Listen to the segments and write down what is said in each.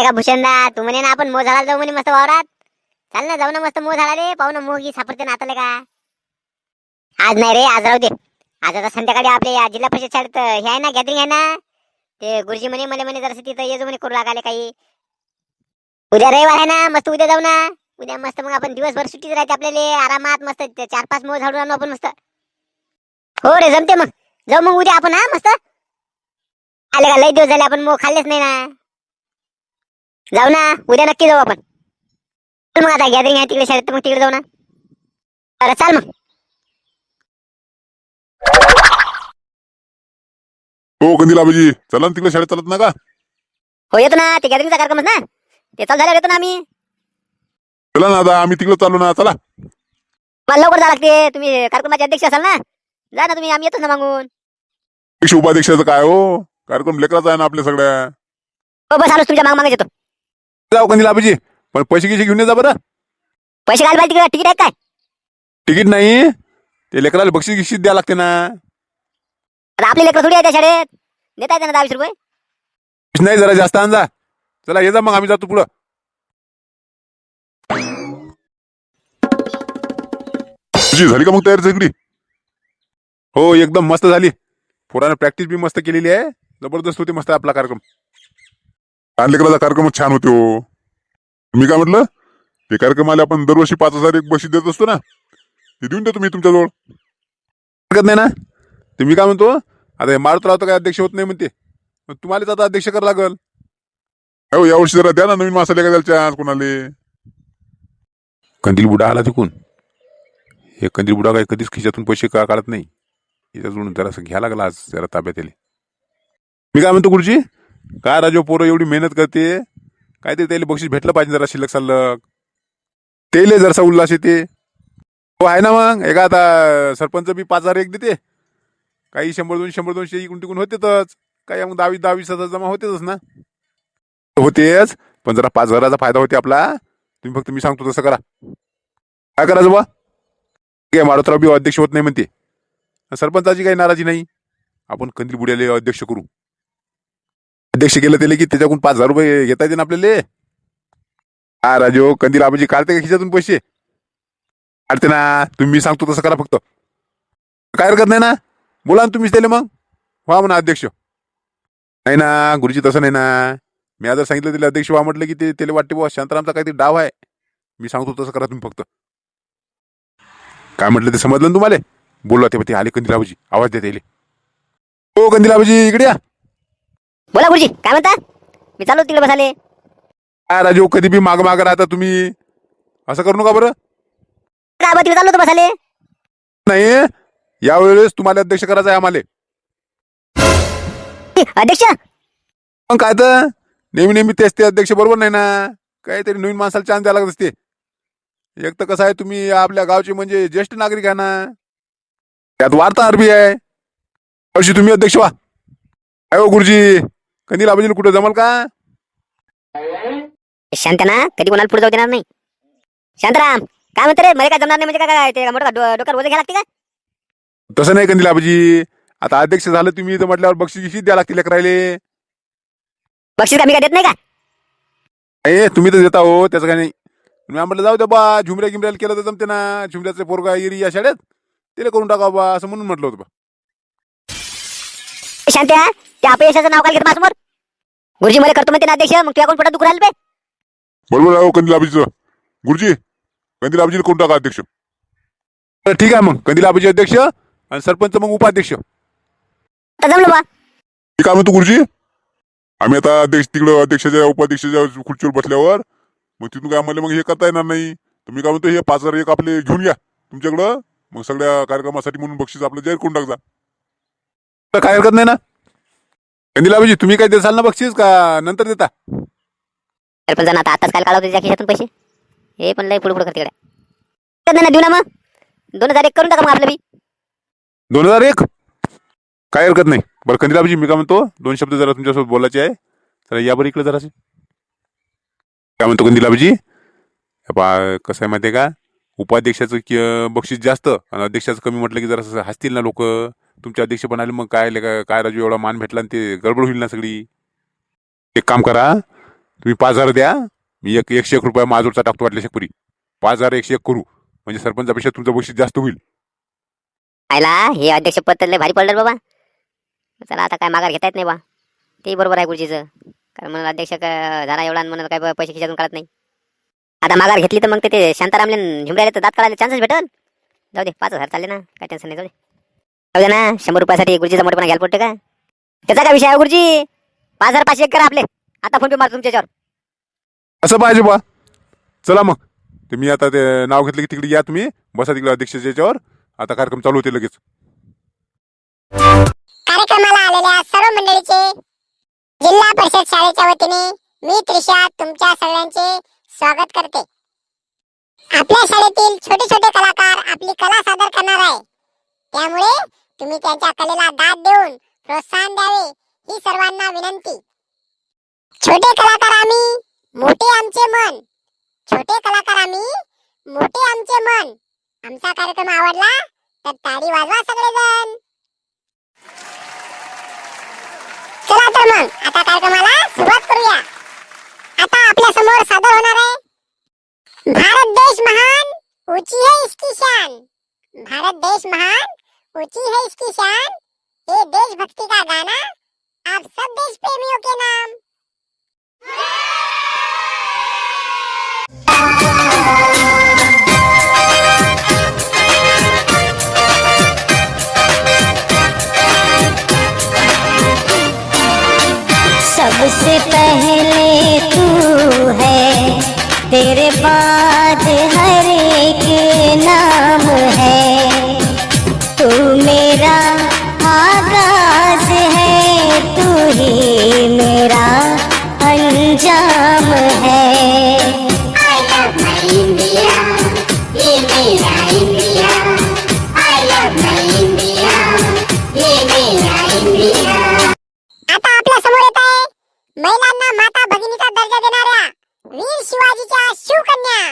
का भूषणदा, तू म्हणे ना आपण मोह झाडाला जाऊ म्हणे मस्त वावरात. चाल ना, जाऊ ना मस्त मोह झाडाले, पाहू ना मोह की सापडते ना आता का. आज नाही रे, आज राहू दे. आज आता संध्याकाळी आपल्या जिल्हा परिषद शाळेत हे आहे ना, गॅदरिंग आहे ना. ते गुरुजी म्हणे मला म्हणे जरासं तिथं ये जो म्हणे, करू लागाले काही. उद्या रविवार आहे ना, मस्त उद्या जाऊ ना. उद्या मस्त मग आपण दिवसभर सुट्टीच राहते आपल्याला, आरामात मस्त 4-5 मोह झाडून आणू आपण मस्त. हो रे, जमते मग. जाऊ मग उद्या आपण, हा मस्त. आले का, लई दिवस झाले आपण मोह खाल्लेच नाही ना. जाऊ ना, उद्या नक्की जाऊ आपण. चल मग, आता गॅदरिंग आहे तिकडे शाळेत, मग तिकडे जाऊ ना. अरे चाल मग. हो कंदील आबाजी, चला ना तिकडे शाळेत, चालत ना का? हो येतो ना, ते गॅदरिंगचा कार्यक्रमच ना, ते चालू झाल्यावर येतो ना आम्ही. चला ना, आता आम्ही तिकडे चालू ना, चला. मला लवकर जावं लागते, तुम्ही कार्यक्रमाचे अध्यक्ष असाल ना. जा ना तुम्ही, आम्ही येतोच ना मागून. अध्यक्ष उपाध्यक्षाचं काय हो, कार्यक्रम लेकराचा आहे ना आपल्या सगळ्या. हो बस आलोच, तुमच्या माग मागे येतो. जाऊ कंदील आबाजी, पण पैसे गिसे घेऊन ये जा बरं. पैसे घाल पाहिजे, तिकीट आहे काय? तिकीट नाही, ते लेकराला बक्षीस गिशीत द्या लागते ना. आता आपले लेकर थोडी आहे त्या शाळेत, देता येते ना 20 रुपये. नाही, जरा जास्त आणजा. चला ये जा मग, आम्ही जातो पुढं. तुझी झाली का मग तयारी सगळी? हो एकदम मस्त झाली. पोरानं प्रॅक्टिस बी मस्त केलेली आहे, जबरदस्त होते मस्त आपला कार्यक्रम. लहान लेकराचा कार्यक्रम छान होते हो. मी काय म्हटलं, ते कार्यक्रमाला आपण दरवर्षी 5,000 एक बक्षीस देत असतो ना, ते देऊन देतो मी तुमच्याजवळ. हरकत नाही ना. ते मी काय म्हणतो, आता मारुत राव तर काय अध्यक्ष होत नाही म्हणते, मग तुम्हालाच आता अध्यक्ष करावं लागल. हो यावर्षी जरा द्या ना, नवीन माणसाला का द्यायला चान्स कोणाले. कंदील बुडा आला तिकून. हे कंदील बुडा काय कधीच खिशातून पैसे का काढत नाही, याच्याजवळून जरासं घ्या लागला आज जरा ताब्यात येईल. मी काय म्हणतो गुरुजी, काय राजो पोरं एवढी मेहनत करते, काहीतरी त्याला बक्षीस भेटलं पाहिजे जरा शिल्लक सल्लक. तेले जरासा उल्हास येते. हो आहे ना, मग एका आता सरपंच बी 5,000 एक देते, काही 100-200 इकडून तिकडून होतेच, काही मग 10,000 जमा होतेच ना. होतेच, पण जरा 5,000चा फायदा होते आपला. तुम्ही फक्त मी सांगतो तसं करा. काय करायचं बा? मारुतराव बी अध्यक्ष होत नाही म्हणते, सरपंचाची काही नाराजी नाही, आपण कंदील बुड्याले अध्यक्ष करू. अध्यक्ष केलं त्याला की त्याच्याकडून 5,000 रुपये घेता येते ना आपल्याला. हा राजो, कंदील आबाजी काढते का खिशातून पैसे? काढते ना, तुम्ही सांगतो तसं करा फक्त. काय हरकत नाही ना, बोला ना तुम्हीच त्याला मग, व्हा म्हणा अध्यक्ष. नाही ना गुरुजी, तसं नाही ना. मी आता सांगितलं त्याला अध्यक्ष व्हा म्हटलं की ते त्याला वाटते बुवा शांतारामचा काहीतरी डाव आहे. मी सांगतो तसं करा तुम्ही फक्त. काय म्हटलं ते समजलं ना तुम्हाला? बोलला ते आले कंदील आबाजी, आवाज देता येईल. हो कंदील आबाजी इकडे या. बोला गुरुजी, काय म्हणता? मी चालू तिकडे बसाले. काय राजू, कधी बी माग माग राहता तुम्ही, असं करू नका बरं. काय बा, तिकडे चाललो होतो बसाले. नाही, यावेळेस तुम्हाला अध्यक्ष करायचं आहे आम्हाला. अध्यक्ष? मग काय तर नेहमी नेहमी तेच ते अध्यक्ष बरोबर नाही ना, काहीतरी नवीन माणसाला चान्स द्यायला लागत असते. एक तर कसं आहे, तुम्ही आपल्या गावचे म्हणजे ज्येष्ठ नागरिक आहे ना, त्यात वार्ताहर बी आहे. वर्षी तुम्ही अध्यक्ष व्हा. अहो गुरुजी, कंदील आबाजीला कुठं जमल का? शांतना कधी कोणाला पुढे जाऊ देणार नाही. शांताराम, काय म्हणते रे, मला काय जमणार नाही म्हणजे काय? ते मोठा डोक्यावर ओझं घ्या लागते का? तसं नाही कंदील आबाजी, आता अध्यक्ष झालं तुम्ही तर म्हटल्यावर बक्षीस द्या लागतील लेकरायले. बक्षीस का मी काय देत नाही का? नाही तुम्ही तर देता हो, त्याचं काय नाही. मी म्हटलं जाऊ द्या बा, झुमऱ्या गिमऱ्याला केलं तर जमते ना, झुमऱ्याचे पोरगा येरी या शाळेत तिला करून टाका बा, असं म्हणून म्हटलं होतं बा. शांत्या, त्या अपयशाचं नाव काय घेत माझ्यासमोर? गुरुजी मला करतो म्हणते ना अध्यक्ष, मग तुझ्या कोण पोटात दुख राहिलं बे? बरोबर आहे कंदील आबाजीचं. गुरुजी, कंदील आबाजीला करून टाका अध्यक्ष. ठीक आहे मग, कंदील आबाजी अध्यक्ष आणि सरपंच मग उपाध्यक्ष. आता जमलं बा. ठीक आहे म्हणतो गुरुजी, आम्ही आता अध्यक्ष तिकडं अध्यक्षाच्या उपाध्यक्षाच्या खुर्चीवर बसल्यावर मग तिथून काय आम्हाला मग हे करता येणार नाही. तुम्ही काय म्हणतो, हे 5,000 एक आपले घेऊन घ्या तुमच्याकडं, मग सगळ्या कार्यक्रमासाठी म्हणून बक्षीस आपलं जाहीर करून टाकजा. तर काय हरकत नाही ना. कंदील आबाजी, तुम्ही काय देसाल ना बक्षीस का नंतर देता? सरपंचांना आता आताच काय काढा त्याच्या खिशातून पैसे, हे पण लय पुढे पुढे करते नाही. देऊ ना मग, 2,000 एक करून टाका मग आपलं बी. 2,001? काय हरकत नाही. बरं कंदील आबाजी, मी काय म्हणतो, 2 शब्द जरा तुमच्यासोबत बोलायचे आहे. तर या बरं इकडे जरासे. काय म्हणतो कंदील आबाजी, कसं आहे माहिती आहे का, उपाध्यक्षाचं बक्षीस जास्त आणि अध्यक्षाचं कमी म्हटलं की जरा हसतील ना लोक. तुमच्या अध्यक्ष बनाले मग काय काय राजू एवढा मान भेटला आणि ते गडबड होईल ना सगळी. एक काम करा, तुम्ही 5,000 द्या. मी 101 रुपया माझोरचा टाकतो वाटल्या पुरी. 5,000 101 करू म्हणजे सरपंचापेक्षा तुमचं बक्षीस जास्त होईल. आयला हे अध्यक्ष पद लय भारी पडलं रे बाबा. चला आता काय माघार घेता येत नाही बा. ते बरोबर आहे गुरुजीचं. कारण म्हणून अध्यक्ष झाला एवढा आणि म्हणून काय पैसे खिशातून काढत नाही. आता माघार घेतली तर मग ते शांतारामले झुमरायला तर दात काढायला चान्सच भेटल. जाऊ दे 5,000 चालले ना, काय टेन्शन नाही. जाऊ दे ना. 100 रुपयासाठी गुरुजीचा मोठेपणा घ्यायला पडते का? त्याचा काय विषय आहे गुरुजी? 5,501 करा आपले. आता फोन पे मार तुमच्यावर. असं पाहिजे बा. चला मग ते मी आता ते नाव घेतलं की तिकडे या तुम्ही बसा तिकडे अध्यक्षाच्या याच्यावर. आता कार्यक्रम चालू होते लगेच. कार्यक्रमाला आलेल्या सर्व मंडळीचे जिल्हा परिषद शाळेच्या वतीने मी त्रिशा तुमच्या सगळ्यांचे स्वागत करते. आपल्या शाळेतील छोटे छोटे कलाकार आपली कला सादर करणार आहे. त्यामुळे तुम्ही त्यांच्या कलेला दाद देऊन प्रोत्साहन द्यावे ही सर्वांना विनंती. छोटे कलाकार आम्ही, मोठे आमचे मन. छोटे कलाकार आम्ही, मोठे आमचे मन. आमचा कार्यक्रम आवडला तर ताली वाजवा सगळेजण. चला तर मग आता कार्यक्रमाला सुरुवात करूया. आता आपल्या समोर सादर होणार आहे भारत देश महान, ऊंची है इसकी शान. भारत देश महान, ऊंची है इसकी शान. ये देशभक्ति का गाना आप सब देश प्रेमियों के नाम. सबसे पहले तू है, तेरे बाद हर एक नाम है. तू मेरा आगाज है, तू ही मेरा अंजाम है. I love my India, ये मेरा India. I love my India, ये मेरा इंडिया. आता आपल्या समोर येत आहे महिलांना माता भगिनीचा दर्जा देणाऱ्या वीर शिवाजीच्या शिवकन्या.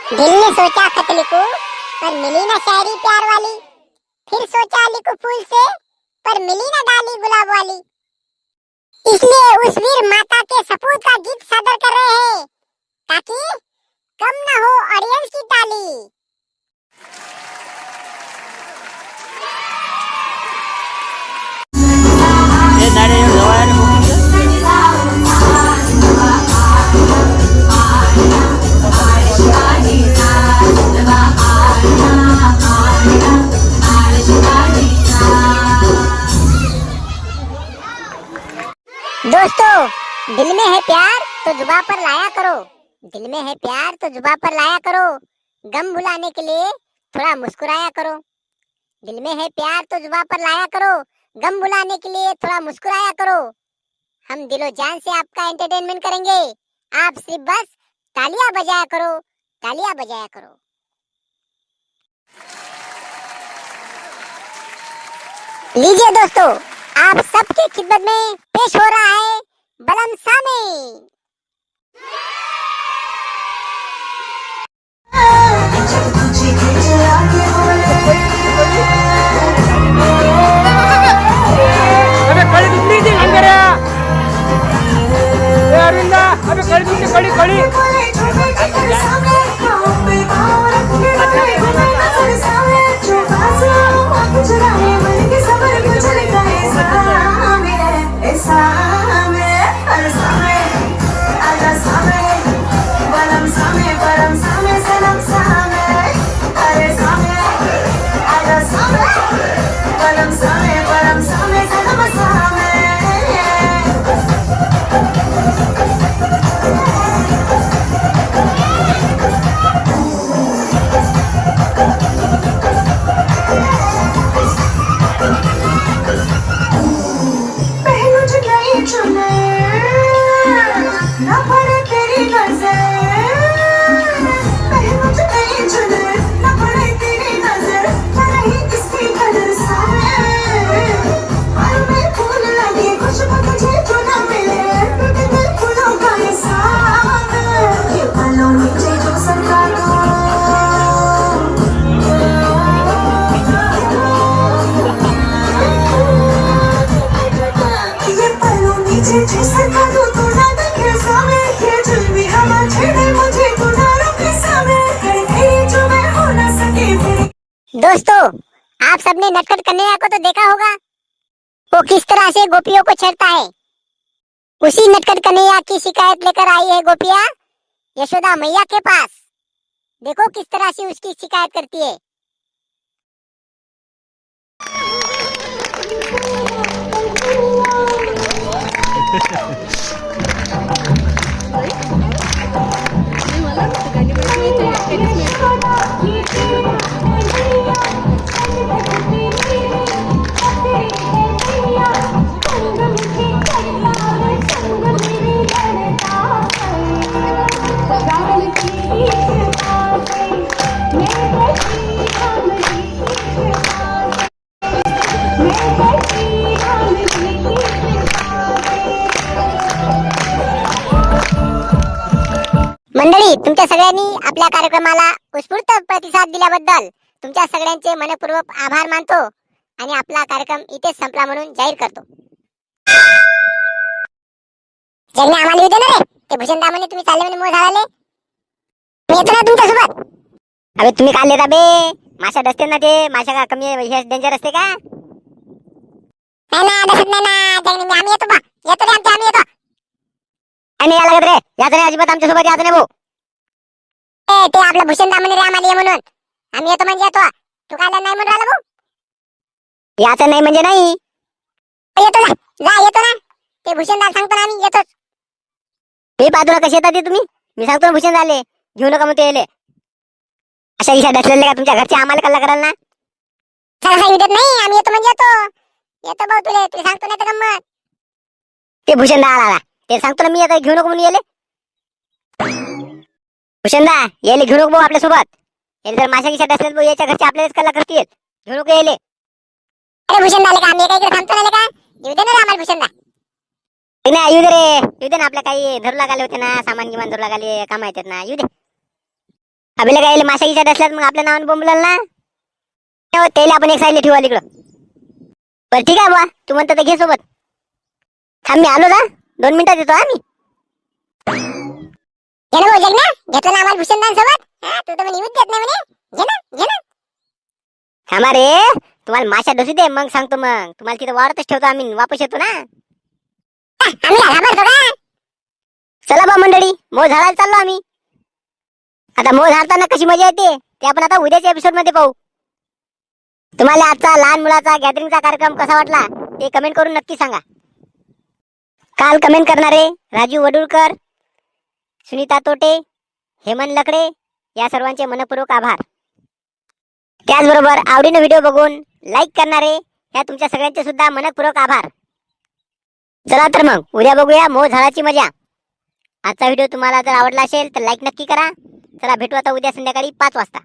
दिल ने सोचा खत लिखूं पर मिली ना शायरी प्यार वाली. फिर सोचा लिखूं फूल से पर मिली ना डाली गुलाब वाली. इसलिए उस वीर माता के सपूत का गीत सादर कर रहे हैं ताकि कम ना हो ऑडियंस की ताली. दोस्तों, दिल में है प्यार तो जुबां पर लाया करो. दिल में है प्यार तो जुबां पर लाया करो. गम भुलाने के लिए थोड़ा मुस्कुराया करो. दिल में है प्यार तो जुबां पर लाया करो. गम भुलाने के लिए थोड़ा मुस्कुराया करो. हम दिलो जान से आपका एंटरटेनमेंट करेंगे। आप सिर्फ बस तालियां बजाया करो, तालियां बजाया करो। लीजिए दोस्तों, आप सबके खिदमत में पेश हो रहा है बलम सामे। अबे कड़ी दुखली थी अंगरा ए अरविंदा अबे कड़ी दुखली कड़ी कड़ी दोस्तों, आप सबने नटखट कन्हैया को तो देखा होगा, वो किस तरह से गोपियों को छेड़ता है। उसी नटखट कन्हैया की शिकायत लेकर आई है गोपिया यशोदा मैया के पास। देखो किस तरह से उसकी शिकायत करती है। मंडळी, तुमच्या सगळ्यांनी आपल्या कार्यक्रमाला उत्स्फूर्त प्रतिसाद दिल्याबद्दल तुमच्या सगळ्यांचे मनपूर्वक आभार मानतो आणि आपला कार्यक्रम इथेच संपला म्हणून जाहीर करतो। जगने आम्हाला येऊ दे ना रे, ते भूषण दामने तुम्ही चालले म्हणे मोह झाडाले, मी येतो ना तुमच्यासोबत। अबे तुम्ही काय लेता बे, माशा डसते ना ते, माशा का कमी हे डेंजर असते का? नाही ना, डसत नाही ना जगने, मी आम्ही येतो बा, येतो रे आम्ही येतो। आणि या लागत रे, याचं नाही अजिबात आमच्या सोबत याचं नाही भाऊ। ते आपलं भूषण दामने रे आम्हाला ये म्हणून, आम्ही येतो म्हणजे येतो, तू काय नाही म्हणून राहिला भाऊ? याचं नाही म्हणजे नाही, येतो ना, जा येतो ना, ते भूषण दाल सांगतो ना आम्ही येतोच। मी बाजूला कसे येतात ते तुम्ही, मी सांगतो ना भूषण झाले घेऊ नका म्हणतो येले, अशा इशा डसलेले का तुमच्या घरचे आम्हाला कल्ला कराल ना? सांगा देत नाही, आम्ही येतो म्हणजे येतो, येतो भाऊ तुला सांगतो नाही तर गंमत। ते भूषण दा आला, ते सांगतो ना मी येतो, घेऊ नको म्हणून येले। भूषणदा येले घेऊ नको भाऊ आपल्या सोबत, येले जर माशा गिशा डसले भाऊ याच्या घरचे आपल्यालाच कल्ला करतील, घेऊ नको येले। अरे भूषण दाले का आम्ही काय इकडे थांबतो ना का, येऊ दे ना रे आम्हाला भूषणदा। नाही येऊ दे रे, येऊ दे ना, आपल्या काही धरू लागाले होते ना, सामान गिमान धरू लागाले, काम येतात ना, येऊ दे। आपल्याला काय माशा गिशा डसल्यात मग आपल्या नावाने बोंबलाल ना, त्याला आपण एक साईडला ठेवू इकडं। बरं ठीक आहे बा, तू म्हणतो तर घे सोबत। थांब मी आलो ना, 2 मिनिटात येतो आम्ही। घे ना भाऊ जगना, घेतलं ना आम्हाला भूषणदान सोबत, तू तर म्हणे देत नाही म्हणे, घे ना घे ना। थांबा रे, तुम्हाला माशा डसू दे मग सांगतो, मग तुम्हाला तिथं वावरतच ठेवतो आम्ही, वापस येतो ना। चला बा मंडळी, मोह झाडायला चाललो आम्ही। आता मोह झाडताना कशी मजा येते ते आपण आता उद्याच्या एपिसोड मध्ये पाहू। तुम्हाला आजचा लहान मुलाचा गॅदरिंगचा कार्यक्रम कसा वाटला ते कमेंट करून नक्की सांगा। काल कमेंट करणारे राजू वडुळकर, सुनीता तोटे, हेमंत लकडे या सर्वांचे मनपूर्वक आभार। त्याचबरोबर आवडीने व्हिडिओ बघून लाईक करणारे या तुमच्या सगळ्यांचे सुद्धा मनपूर्वक आभार। चला तर मग उद्या बघूया मोह झाडाची मजा. आजचा व्हिडिओ तुम्हाला जर आवडला असेल तर लाईक नक्की करा. चला भेटू आता उद्या संध्याकाळी 5 वाजता.